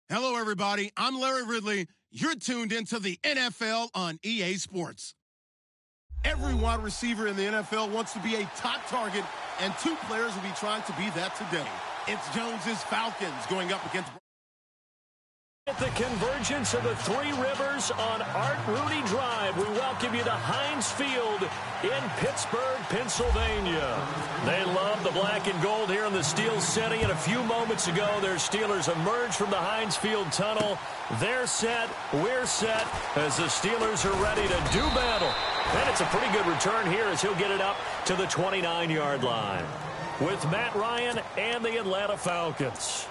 Hello, everybody. I'm Larry Ridley. You're tuned into the NFL on EA Sports. Every wide receiver in the NFL wants to be a top target, and two players will be trying to be that today. It's Jones's Falcons going up against... At the convergence of the Three Rivers on Art Rooney Drive, we welcome you to Heinz Field in Pittsburgh, Pennsylvania. They love the black and gold here in the Steel City, and a few moments ago, their Steelers emerged from the Heinz Field tunnel. They're set, we're set, as the Steelers are ready to do battle. And it's a pretty good return here as he'll get it up to the 29-yard line with Matt Ryan and the Atlanta Falcons.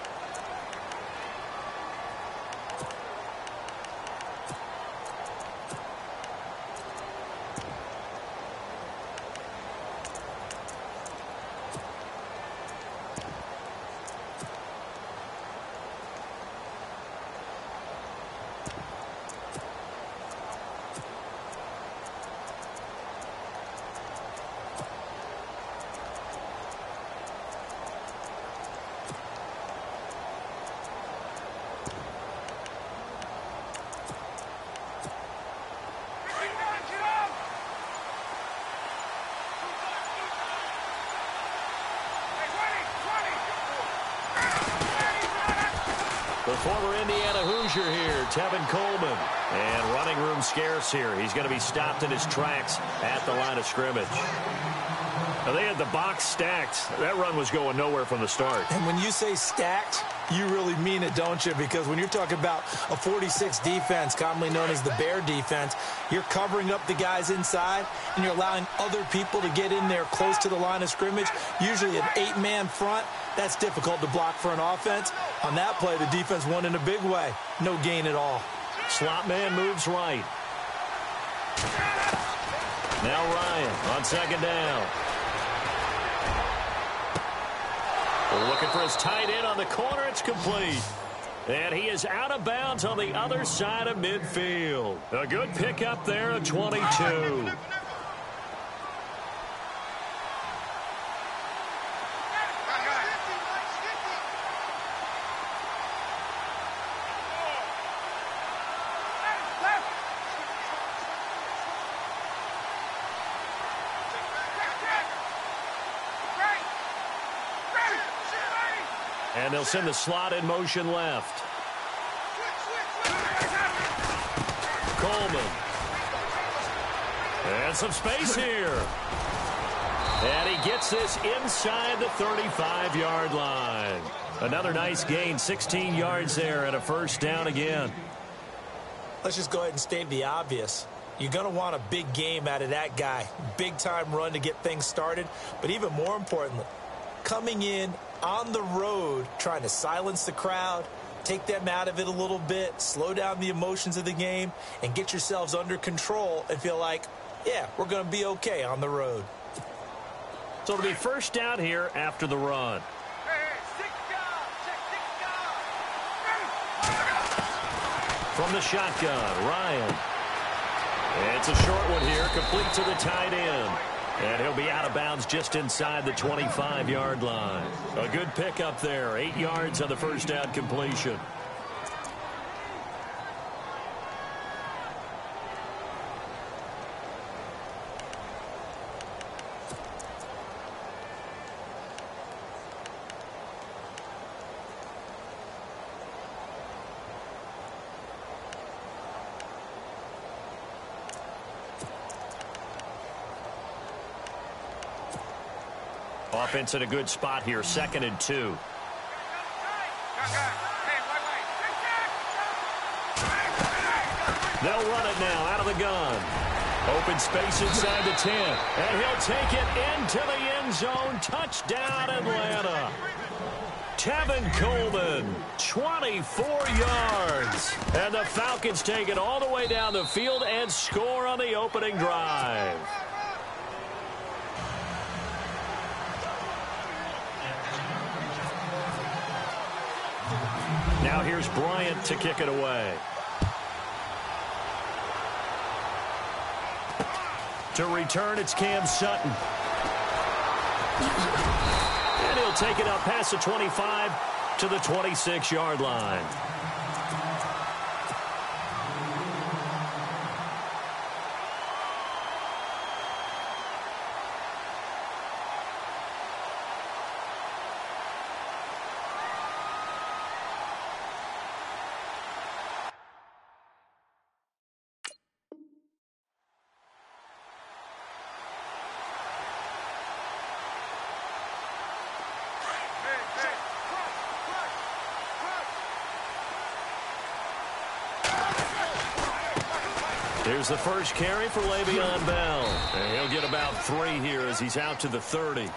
The former Indiana Hoosier here, Tevin Coleman. And running room scarce here. He's going to be stopped in his tracks at the line of scrimmage. Now, they had the box stacked. That run was going nowhere from the start. And when you say stacked, you really mean it, don't you? Because when you're talking about a 46 defense, commonly known as the Bear defense, you're covering up the guys inside, and you're allowing other people to get in there close to the line of scrimmage, usually an 8-man front. That's difficult to block for an offense. On that play, the defense won in a big way. No gain at all. Slot man moves right. Now Ryan on second down. Looking for his tight end on the corner. It's complete. And he is out of bounds on the other side of midfield. A good pickup there at 22. And they'll send the slot in motion left. Coleman. And some space here. And he gets this inside the 35-yard line. Another nice gain, 16 yards there and a first down again. Let's just go ahead and state the obvious. You're going to want a big game out of that guy. Big-time run to get things started. But even more importantly, coming in on the road, trying to silence the crowd, take them out of it a little bit, slow down the emotions of the game, and get yourselves under control and feel like, yeah, we're going to be okay on the road. So it'll be first down here after the run. From the shotgun, Ryan. It's a short one here, complete to the tight end. And he'll be out of bounds just inside the 25-yard line. A good pickup there, 8 yards on the first down completion. Offense in a good spot here, 2nd and 2. They'll run it now out of the gun. Open space inside the 10. And he'll take it into the end zone. Touchdown, Atlanta. Tevin Coleman, 24 yards. And the Falcons take it all the way down the field and score on the opening drive. Now here's Bryant to kick it away. To return, it's Cam Sutton. And he'll take it up past the 25 to the 26-yard line. Here's the first carry for Le'Veon Bell. And he'll get about 3 here as he's out to the 30.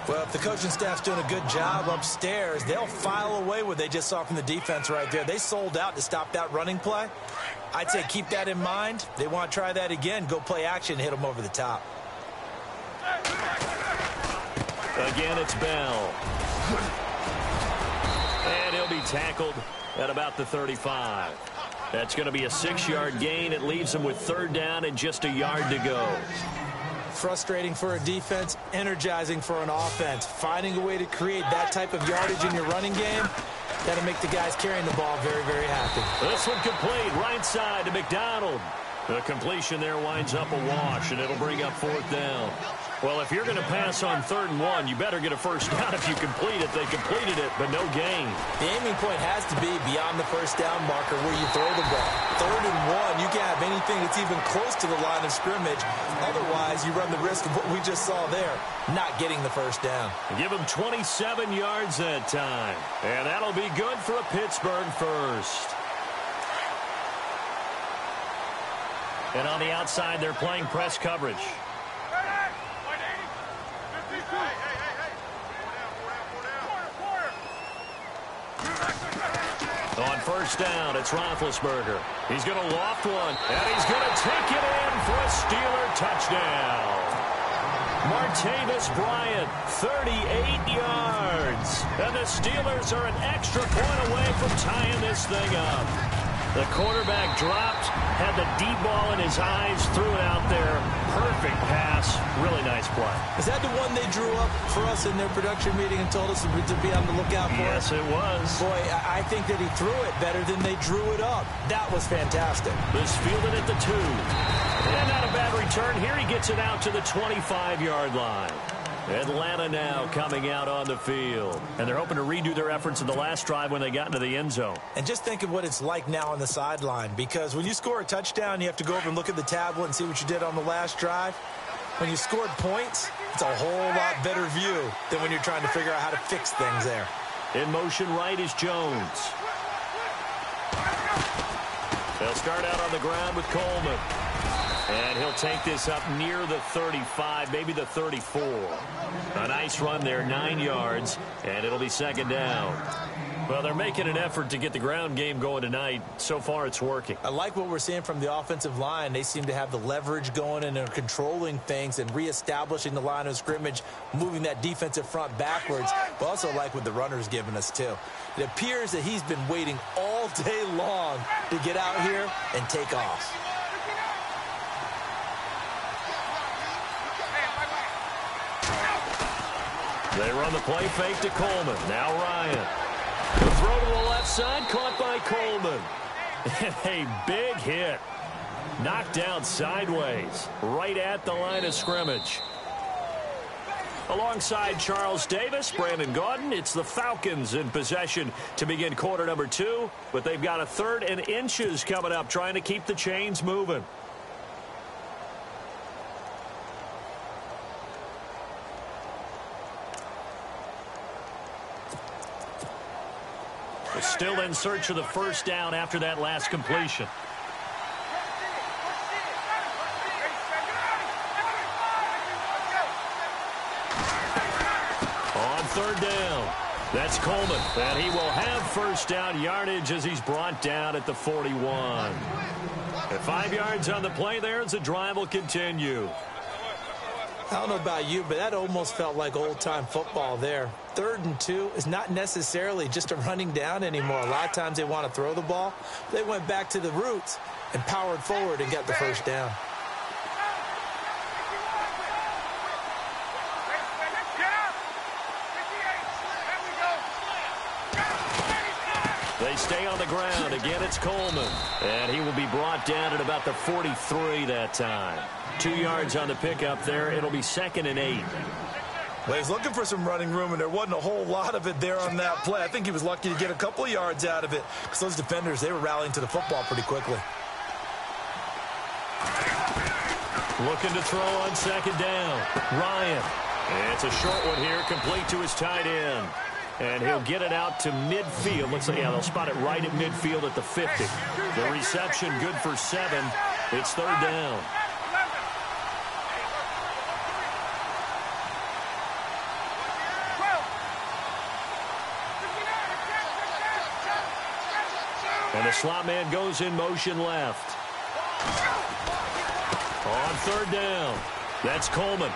Well, if the coaching staff's doing a good job upstairs, they'll file away what they just saw from the defense right there. They sold out to stop that running play. I'd say keep that in mind. They want to try that again. Go play action, hit them over the top. Again, it's Bell. And he'll be tackled at about the 35. That's going to be a 6-yard gain. It leaves him with 3rd down and just a yard to go. Frustrating for a defense, energizing for an offense. Finding a way to create that type of yardage in your running game, that'll make the guys carrying the ball very, very happy. This one complete, right side to McDonald. The completion there winds up a wash, and it'll bring up 4th down. Well, if you're going to pass on 3rd and 1, you better get a first down if you complete it. They completed it, but no gain. The aiming point has to be beyond the first down marker where you throw the ball. 3rd and 1, you can't have anything that's even close to the line of scrimmage. Otherwise, you run the risk of what we just saw there, not getting the first down. Give him 27 yards that time. And that'll be good for a Pittsburgh first. And on the outside, they're playing press coverage. On first down, it's Roethlisberger. He's going to loft one, and he's going to take it in for a Steeler touchdown. Martavis Bryant, 38 yards. And the Steelers are an extra point away from tying this thing up. The quarterback dropped, had the deep ball in his eyes, threw it out there. Perfect pass. Really nice play. Is that the one they drew up for us in their production meeting and told us to be on the lookout for? Yes, it was. Boy, I think that he threw it better than they drew it up. That was fantastic. This fielded at the 2. And not a bad return. Here he gets it out to the 25-yard line. Atlanta now coming out on the field. And they're hoping to redo their efforts in the last drive when they got into the end zone. And just think of what it's like now on the sideline. Because when you score a touchdown, you have to go over and look at the tablet and see what you did on the last drive. When you scored points, it's a whole lot better view than when you're trying to figure out how to fix things there. In motion right is Jones. They'll start out on the ground with Coleman. And he'll take this up near the 35, maybe the 34. A nice run there, 9 yards, and it'll be 2nd down. Well, they're making an effort to get the ground game going tonight. So far, it's working. I like what we're seeing from the offensive line. They seem to have the leverage going and are controlling things and reestablishing the line of scrimmage, moving that defensive front backwards. But also like what the runner's giving us, too. It appears that he's been waiting all day long to get out here and take off. They run the play fake to Coleman. Now Ryan. The throw to the left side, caught by Coleman. And a big hit. Knocked down sideways, right at the line of scrimmage. Alongside Charles Davis, Brandon Gaudin, it's the Falcons in possession to begin quarter number 2. But they've got a 3rd and inches coming up, trying to keep the chains moving. Still in search of the first down after that last completion. On 3rd down, that's Coleman. And he will have first down yardage as he's brought down at the 41. At 5 yards on the play there as the drive will continue. I don't know about you, but that almost felt like old-time football there. 3rd and 2 is not necessarily just a running down anymore. A lot of times they want to throw the ball. They went back to the roots and powered forward and got the first down. They stay on the ground. Again, it's Coleman. And he will be brought down at about the 43 that time. 2 yards on the pickup there. It'll be 2nd and 8. Well, he's looking for some running room, and there wasn't a whole lot of it there on that play. I think he was lucky to get a couple of yards out of it because those defenders, they were rallying to the football pretty quickly. Looking to throw on 2nd down. Ryan. And it's a short one here, complete to his tight end. And he'll get it out to midfield. Looks like, yeah, they'll spot it right at midfield at the 50. The reception good for 7. It's third down. And the slot man goes in motion left. On third down, that's Coleman.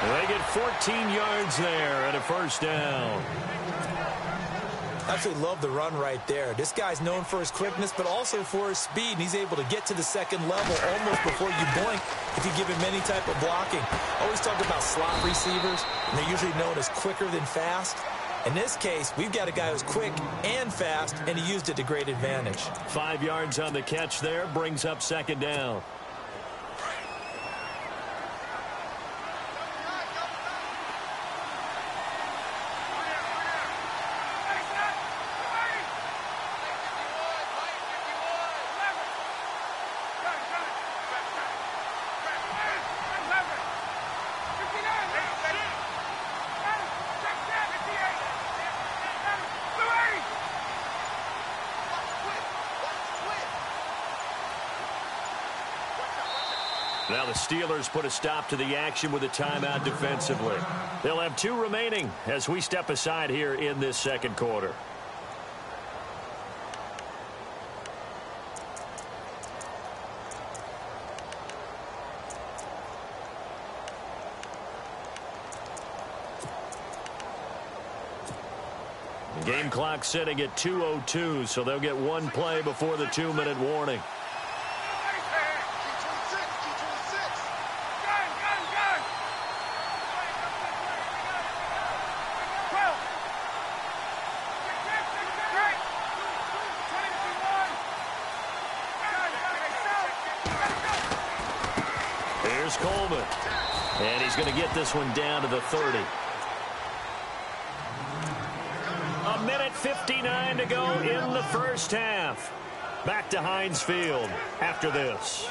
And they get 14 yards there and a first down. Absolutely love the run right there. This guy's known for his quickness, but also for his speed. And he's able to get to the second level almost before you blink if you give him any type of blocking. Always talk about slot receivers, and they're usually known as quicker than fast. In this case, we've got a guy who's quick and fast, and he used it to great advantage. 5 yards on the catch there, brings up second down. Now the Steelers put a stop to the action with a timeout defensively. They'll have 2 remaining as we step aside here in this second quarter. The game clock sitting at 2:02, so they'll get 1 play before the 2-minute warning. Here's Coleman. And he's going to get this one down to the 30. 1:59 to go in the first half. Back to Heinz Field after this.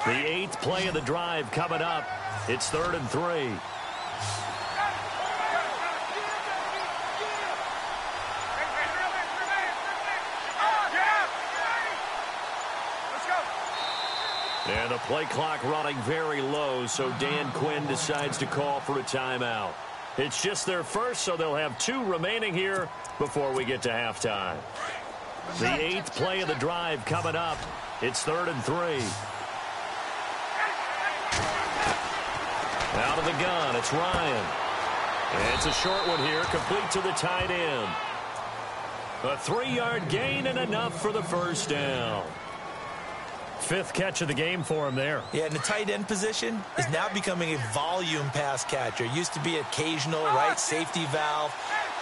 The 8th play of the drive coming up. It's 3rd and 3. And the play clock running very low, so Dan Quinn decides to call for a timeout. It's just their first, so they'll have 2 remaining here before we get to halftime. The 8th play of the drive coming up. It's 3rd and 3. Out of the gun, it's Ryan. And it's a short one here, complete to the tight end. A 3-yard gain and enough for the first down. 5th catch of the game for him there. Yeah, and the tight end position is now becoming a volume pass catcher. It used to be occasional, right, safety valve,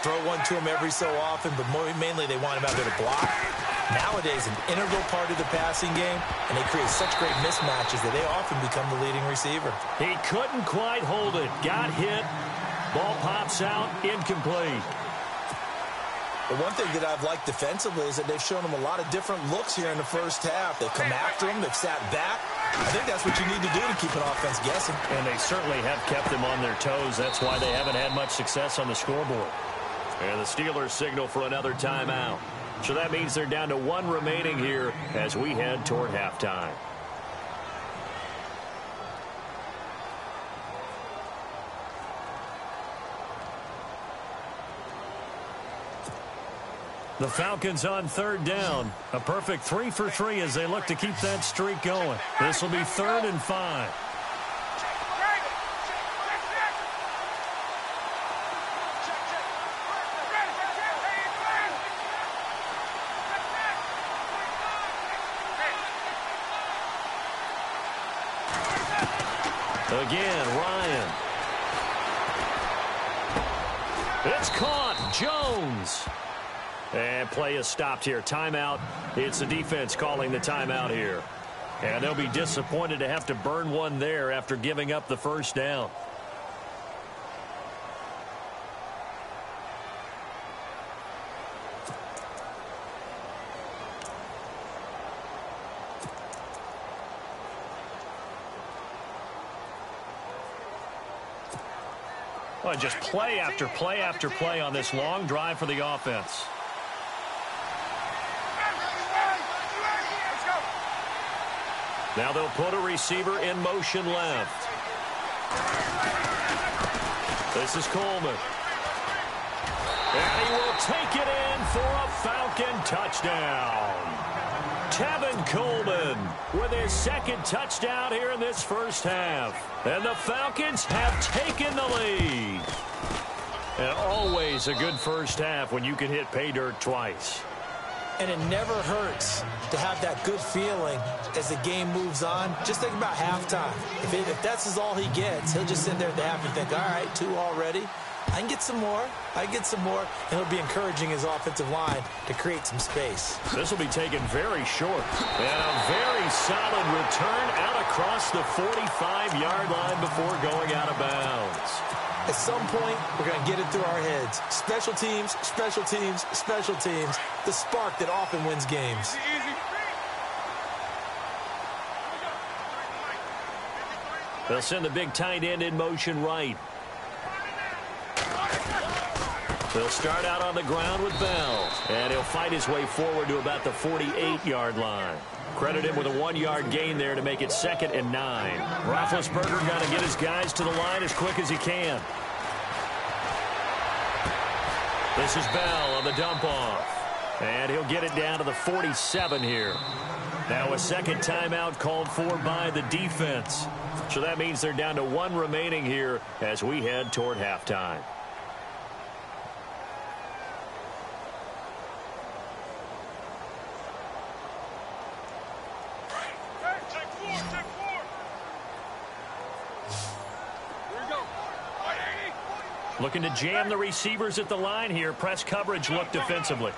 throw one to him every so often, but mainly they want him out there to block. Nowadays, an integral part of the passing game, and they create such great mismatches that they often become the leading receiver. He couldn't quite hold it. Got hit. Ball pops out. Incomplete. The one thing that I've liked defensively is that they've shown him a lot of different looks here in the first half. They've come after him. They've sat back. I think that's what you need to do to keep an offense guessing. And they certainly have kept them on their toes. That's why they haven't had much success on the scoreboard. And the Steelers signal for another timeout. So that means they're down to 1 remaining here as we head toward halftime. The Falcons on 3rd down. A perfect 3 for 3 as they look to keep that streak going. This will be 3rd and 5. Again, Ryan. It's caught. Jones. And play is stopped here. Timeout. It's the defense calling the timeout here. And they'll be disappointed to have to burn one there after giving up the first down. Well, just play after play after play on this long drive for the offense. Now they'll put a receiver in motion left. This is Coleman. And he will take it in for a Falcon touchdown. Tevin Coleman with his second touchdown here in this first half. And the Falcons have taken the lead. And always a good first half when you can hit pay dirt twice. And it never hurts to have that good feeling as the game moves on. Just think about halftime. If that's all he gets, he'll just sit there at the half and think, all right, 2 already. I can get some more. I can get some more. And he'll be encouraging his offensive line to create some space. This will be taken very short. And a very solid return out across the 45-yard line before going out of bounds. At some point, we're going to get it through our heads. Special teams, special teams, special teams. The spark that often wins games. They'll send the big tight end in motion right. They'll start out on the ground with Bell. And he'll fight his way forward to about the 48-yard line. Credit him with a 1-yard gain there to make it 2nd and 9. Roethlisberger got to get his guys to the line as quick as he can. This is Bell on the dump off. And he'll get it down to the 47 here. Now a second timeout called for by the defense. So that means they're down to 1 remaining here as we head toward halftime. Looking to jam the receivers at the line here. Press coverage look defensively.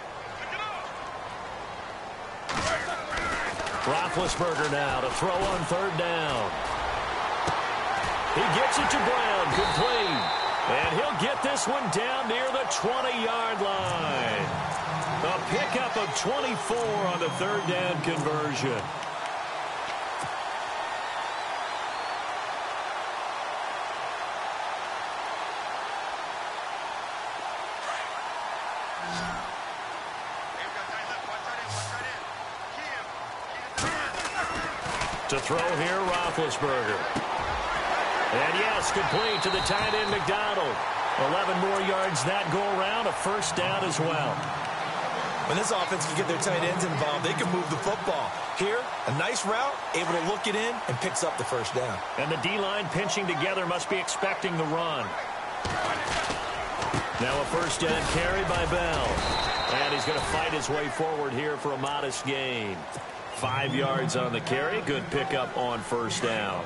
Roethlisberger now to throw on 3rd down. He gets it to Brown, complete. And he'll get this one down near the 20-yard line. A pickup of 24 on the 3rd down conversion. To throw here, Roethlisberger. And yes, complete to the tight end, McDonald. 11 more yards that go around, a 1st down as well. When this offense can get their tight ends involved, they can move the football. Here, a nice route, able to look it in, and picks up the 1st down. And the D-line pinching together must be expecting the run. Now a 1st down carry by Bell. And he's going to fight his way forward here for a modest gain. 5 yards on the carry. Good pickup on 1st down.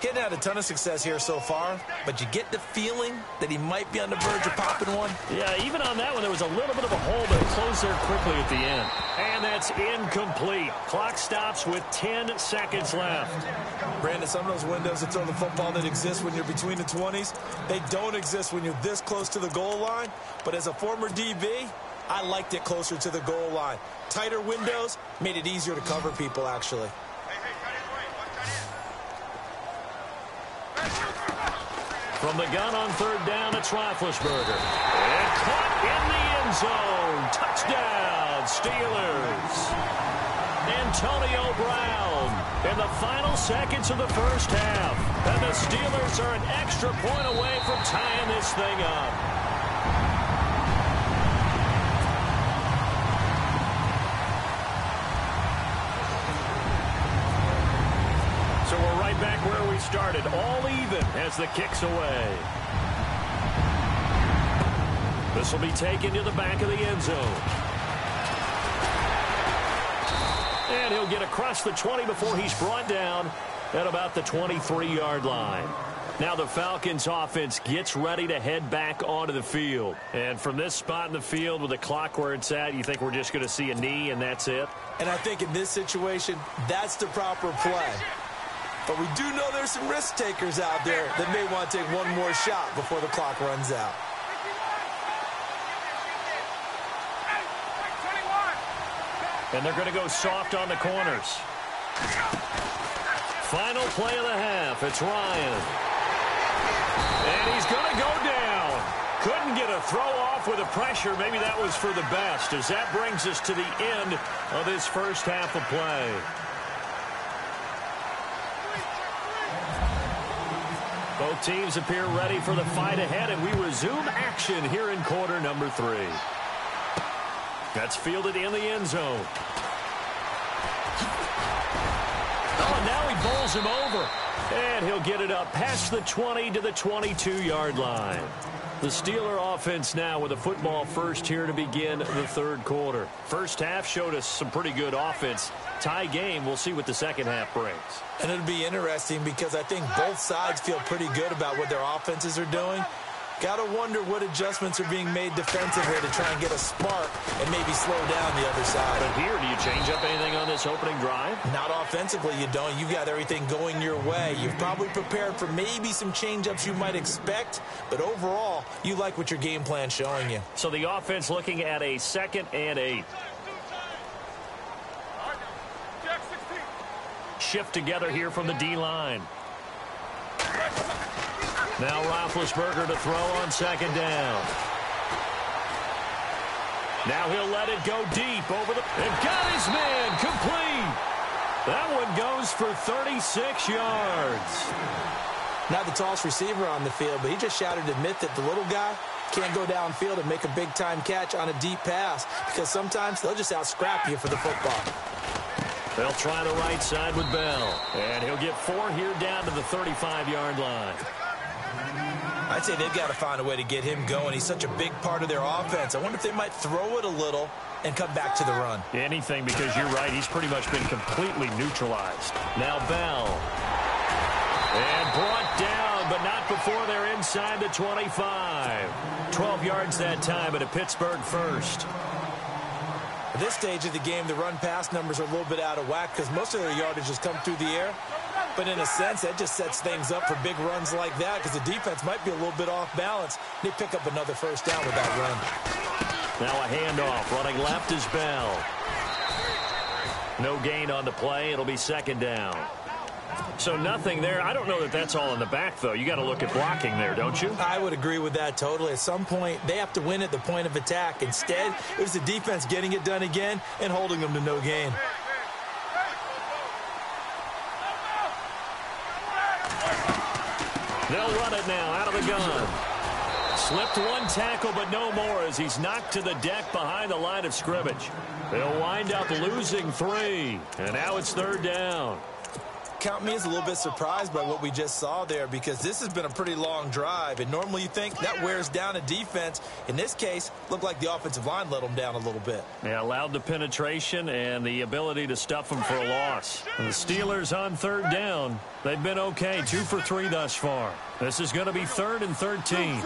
Getting had a ton of success here so far, but you get the feeling that he might be on the verge of popping one. Yeah, even on that one, there was a little bit of a hole, but it closed there quickly at the end. And that's incomplete. Clock stops with 10 seconds left. Brandon, some of those windows to throw the football that exist when you're between the 20s, they don't exist when you're this close to the goal line. But as a former DB, I liked it closer to the goal line. Tighter windows made it easier to cover people, actually. From the gun on 3rd down, it's Roethlisberger. And caught in the end zone. Touchdown, Steelers. Antonio Brown in the final seconds of the first half. And the Steelers are an extra point away from tying this thing up. So we're right back where we started, all even as the kick's away. This will be taken to the back of the end zone. And he'll get across the 20 before he's brought down at about the 23-yard line. Now the Falcons offense gets ready to head back onto the field. And from this spot in the field with the clock where it's at, you think we're just going to see a knee and that's it? And I think in this situation, that's the proper play. But we do know there's some risk takers out there that may want to take one more shot before the clock runs out. And they're going to go soft on the corners. Final play of the half. It's Ryan. And he's going to go down. Couldn't get a throw off with the pressure. Maybe that was for the best, as that brings us to the end of this first half of play. Both teams appear ready for the fight ahead, and we resume action here in quarter number 3. That's fielded in the end zone. Oh, and now he bowls him over. And he'll get it up past the 20 to the 22-yard line. The Steeler offense now with a football first here to begin the third quarter. First half showed us some pretty good offense. Tie game. We'll see what the second half brings. And it'll be interesting because I think both sides feel pretty good about what their offenses are doing. Got to wonder what adjustments are being made defensively to try and get a spark and maybe slow down the other side. But here, do you change up anything on this opening drive? Not offensively, you don't. You got everything going your way. You've probably prepared for maybe some change-ups you might expect, but overall, you like what your game plan's showing you. So the offense looking at a 2nd and 8. Shift together here from the D-line. Now Roethlisberger to throw on 2nd down. Now he'll let it go deep over the... And got his man complete. That one goes for 36 yards. Not the tallest receiver on the field, but he just shouted to admit that the little guy can't go downfield and make a big-time catch on a deep pass because sometimes they'll just out-scrap you for the football. They'll try the right side with Bell. And he'll get 4 here down to the 35-yard line. I'd say they've got to find a way to get him going. He's such a big part of their offense. I wonder if they might throw it a little and come back to the run. Anything, because you're right. He's pretty much been completely neutralized. Now Bell. And brought down, but not before they're inside the 25. 12 yards that time, but a Pittsburgh first. At this stage of the game, the run-pass numbers are a little bit out of whack because most of their yardage has come through the air. But in a sense, that just sets things up for big runs like that because the defense might be a little bit off balance. They pick up another first down with that run. Now a handoff. Running left is Bell. No gain on the play. It'll be 2nd down. So nothing there. I don't know that that's all in the back, though. You got to look at blocking there, don't you? I would agree with that totally. At some point, they have to win at the point of attack. Instead, it was the defense getting it done again and holding them to no gain. They'll run it now out of the gun. Slipped one tackle, but no more as he's knocked to the deck behind the line of scrimmage. They'll wind up losing 3, and now it's 3rd down. Count me as a little bit surprised by what we just saw there because this has been a pretty long drive, and normally you think that wears down a defense. In this case, looked like the offensive line let them down a little bit. Yeah, allowed the penetration and the ability to stuff them for a loss. And the Steelers on 3rd down. They've been okay, 2 for 3 thus far. This is going to be 3rd and 13.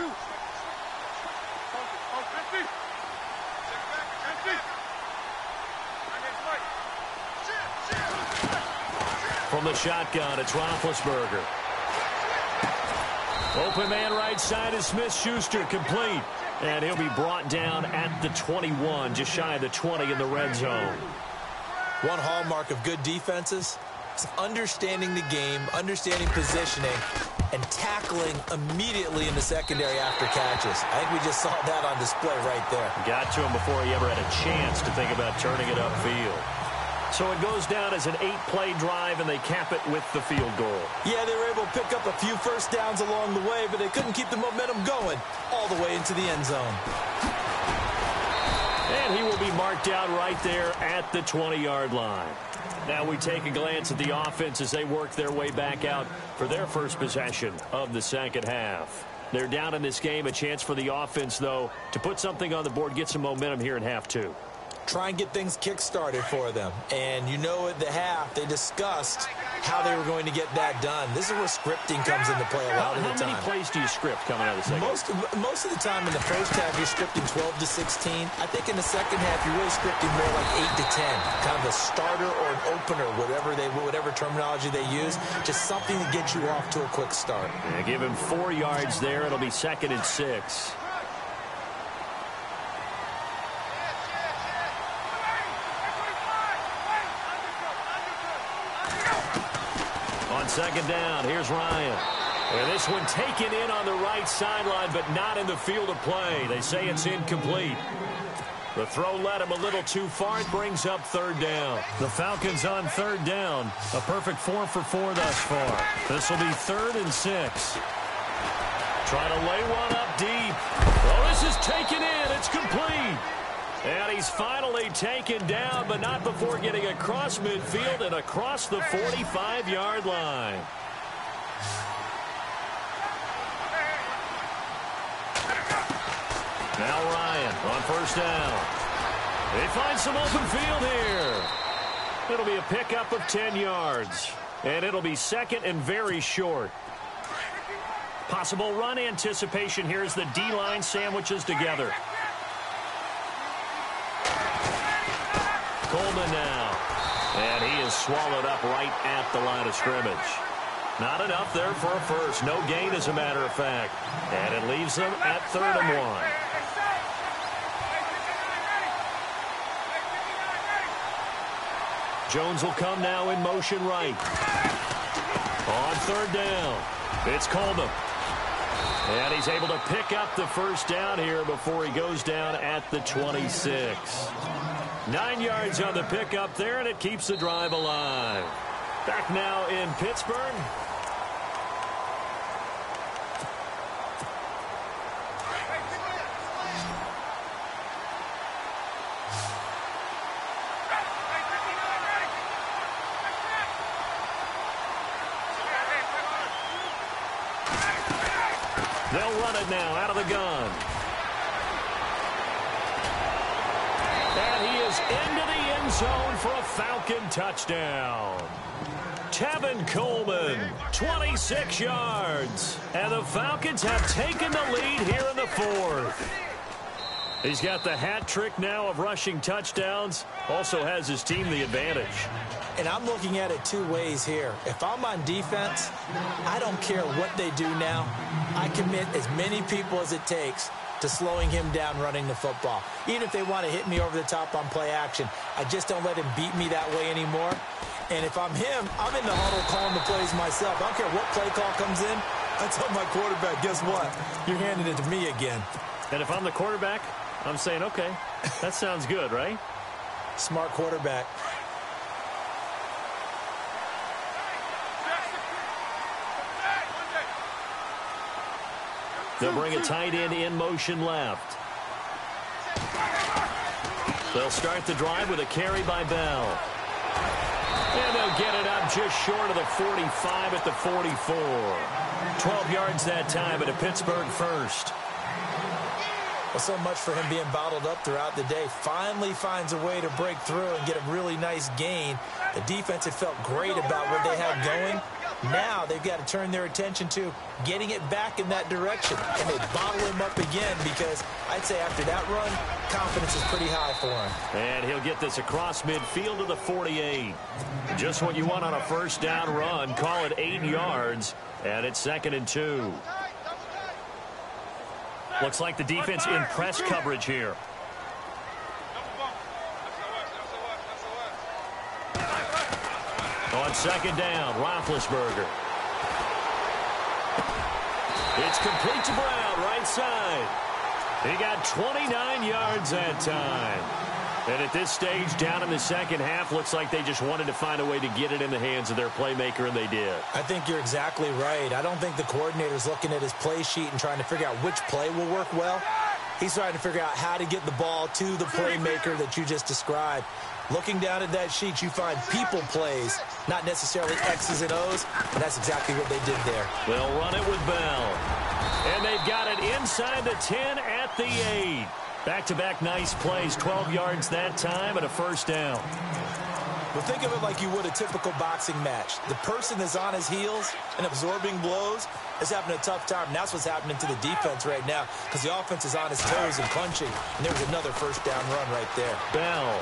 From the shotgun, it's Roethlisberger. Open man right side is Smith-Schuster, complete. And he'll be brought down at the 21, just shy of the 20 in the red zone. One hallmark of good defenses is understanding the game, understanding positioning, and tackling immediately in the secondary after catches. I think we just saw that on display right there. Got to him before he ever had a chance to think about turning it upfield. So it goes down as an 8-play drive, and they cap it with the field goal. Yeah, they were able to pick up a few first downs along the way, but they couldn't keep the momentum going all the way into the end zone. And he will be marked out right there at the 20-yard line. Now we take a glance at the offense as they work their way back out for their first possession of the second half. They're down in this game. A chance for the offense, though, to put something on the board, get some momentum here in half 2. try and get things kick-started for them. And you know at the half, they discussed how they were going to get that done. This is where scripting comes into play a lot of the time. How many plays do you script coming out of the second? Most of the time in the first half, you're scripting 12 to 16. I think in the second half, you're really scripting more like 8 to 10. Kind of a starter or an opener, whatever terminology they use. Just something to get you off to a quick start. Yeah, give him 4 yards there. It'll be 2nd and 6. On 2nd down, here's Ryan. And this one taken in on the right sideline, but not in the field of play. They say it's incomplete. The throw led him a little too far. It brings up 3rd down. The Falcons on 3rd down. A perfect 4 for 4 thus far. This will be 3rd and 6. Trying to lay one up deep. Oh, this is taken in. It's complete. And he's finally taken down, but not before getting across midfield and across the 45-yard line. Now Ryan on 1st down. They find some open field here. It'll be a pickup of 10 yards. And it'll be 2nd and very short. Possible run anticipation here as the D-line sandwiches together. Coleman now. And he is swallowed up right at the line of scrimmage. Not enough there for a first. No gain, as a matter of fact. And it leaves them at 3rd and 1. Jones will come now in motion right. On 3rd down, it's Coleman. And he's able to pick up the first down here before he goes down at the 26. 9 yards on the pickup there, and it keeps the drive alive. Back now in Pittsburgh. They'll run it now out of the gun. And he is into the end zone for a Falcon touchdown. Tevin Coleman, 26 yards. And the Falcons have taken the lead here in the 4th. He's got the hat trick now of rushing touchdowns. Also has his team the advantage. And I'm looking at it 2 ways here. If I'm on defense, I don't care what they do now. I commit as many people as it takes to slowing him down running the football. Even if they want to hit me over the top on play action, I just don't let him beat me that way anymore. And if I'm him, I'm in the huddle calling the plays myself. I don't care what play call comes in. I tell my quarterback, guess what? You're handing it to me again. And if I'm the quarterback, I'm saying, okay, that sounds good, right? Smart quarterback. They'll bring a tight end in motion left. They'll start the drive with a carry by Bell. And they'll get it up just short of the 45 at the 44. 12 yards that time at a Pittsburgh first. Well, so much for him being bottled up throughout the day. Finally finds a way to break through and get a really nice gain. The defense had felt great about what they had going. Now they've got to turn their attention to getting it back in that direction. And they bottle him up again because I'd say after that run, confidence is pretty high for him. And he'll get this across midfield to the 48. Just what you want on a first down run. Call it 8 yards. And it's 2nd and 2. Looks like the defense in press coverage here. On 2nd down, Roethlisberger. It's complete to Brown, right side. He got 29 yards that time. And at this stage, down in the second half, looks like they just wanted to find a way to get it in the hands of their playmaker, and they did. I think you're exactly right. I don't think the coordinator's looking at his play sheet and trying to figure out which play will work well. He's trying to figure out how to get the ball to the playmaker that you just described. Looking down at that sheet, you find people plays, not necessarily X's and O's, and that's exactly what they did there. They'll run it with Bell. And they've got it inside the 10 at the 8. Back-to-back nice plays, 12 yards that time and a first down. Well, think of it like you would a typical boxing match. The person is on his heels and absorbing blows is having a tough time. And that's what's happening to the defense right now because the offense is on his toes and punching. And there was another first down run right there. Bell.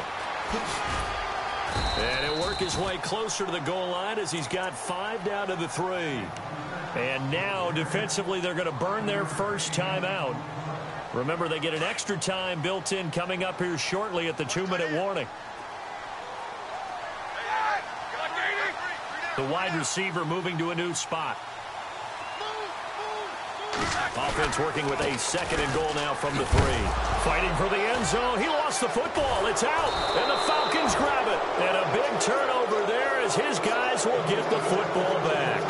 And he'll work his way closer to the goal line as he's got 5 down to the 3. And now, defensively, they're going to burn their first time out. Remember, they get an extra time built in coming up here shortly at the 2-minute warning. The wide receiver moving to a new spot. Offense working with a 2nd and goal now from the 3. Fighting for the end zone. He lost the football. It's out. And the Falcons grab it. And a big turnover there as his guys will get the football back.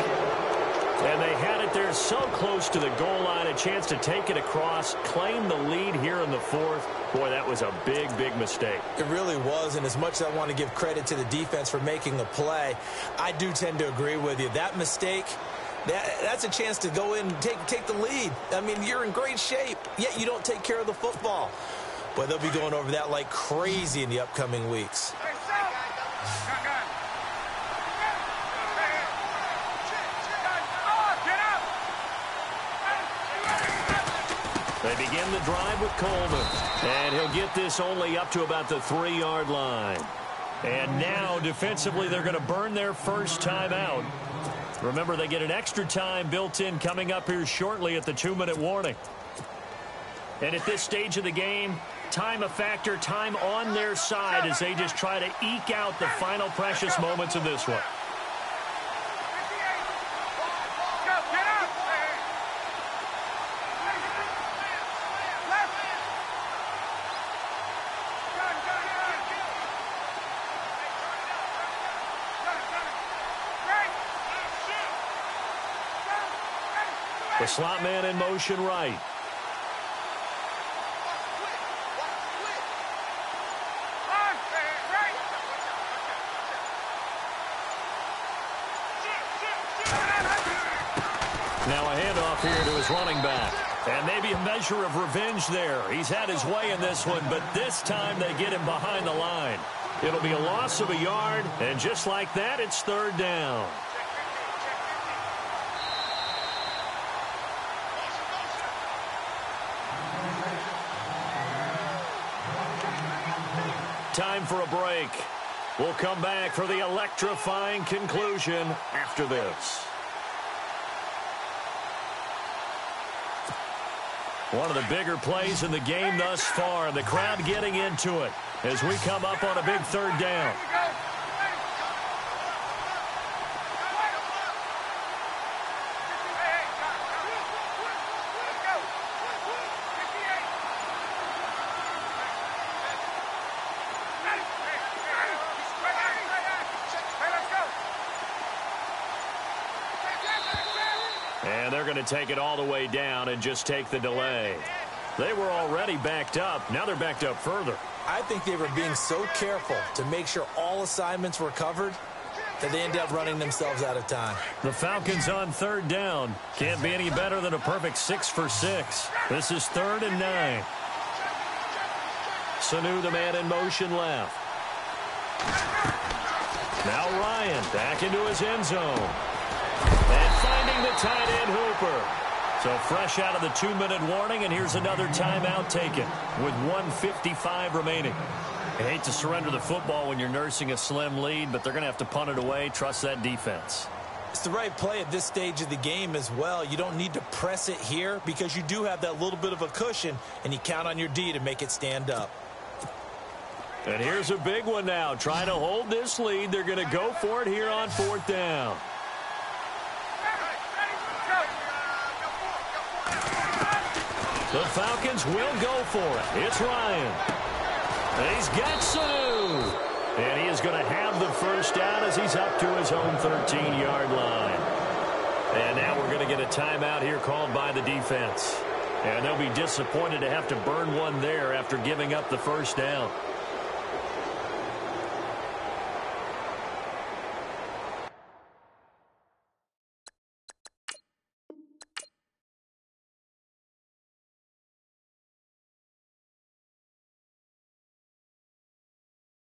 And they had it there so close to the goal line. A chance to take it across. Claim the lead here in the 4th. Boy, that was a big, big mistake. It really was, and as much as I want to give credit to the defense for making the play, I do tend to agree with you. That mistake, that's a chance to go in and take the lead. I mean, you're in great shape, yet you don't take care of the football. But they'll be going over that like crazy in the upcoming weeks. They begin the drive with Coleman. And he'll get this only up to about the 3-yard line. And now, defensively, they're going to burn their first time out. Remember, they get an extra time built in coming up here shortly at the 2-minute warning. And at this stage of the game, time a factor, time on their side as they just try to eke out the final precious moments of this one. The slot man in motion right. Now a handoff here to his running back. And maybe a measure of revenge there. He's had his way in this one, but this time they get him behind the line. It'll be a loss of a yard, and just like that, it's 3rd down. Time for a break. We'll come back for the electrifying conclusion after this. One of the bigger plays in the game thus far, and the crowd getting into it as we come up on a big 3rd down. And they're going to take it all the way down and just take the delay. They were already backed up. Now they're backed up further. I think they were being so careful to make sure all assignments were covered that they ended up running themselves out of time. The Falcons on 3rd down. Can't be any better than a perfect 6 for 6. This is 3rd and 9. Sanu, the man in motion left. Now Ryan back into his end zone. And finding the tight end Hooper. So fresh out of the 2-minute warning, and here's another timeout taken with 1:55 remaining. I hate to surrender the football when you're nursing a slim lead, but they're going to have to punt it away. Trust that defense. It's the right play at this stage of the game as well. You don't need to press it here because you do have that little bit of a cushion, and you count on your D to make it stand up. And here's a big one now. Trying to hold this lead. They're going to go for it here on 4th down. The Falcons will go for it. It's Ryan. And he's got Sanu. And he is going to have the first down as he's up to his own 13-yard line. And now we're going to get a timeout here called by the defense. And they'll be disappointed to have to burn one there after giving up the first down.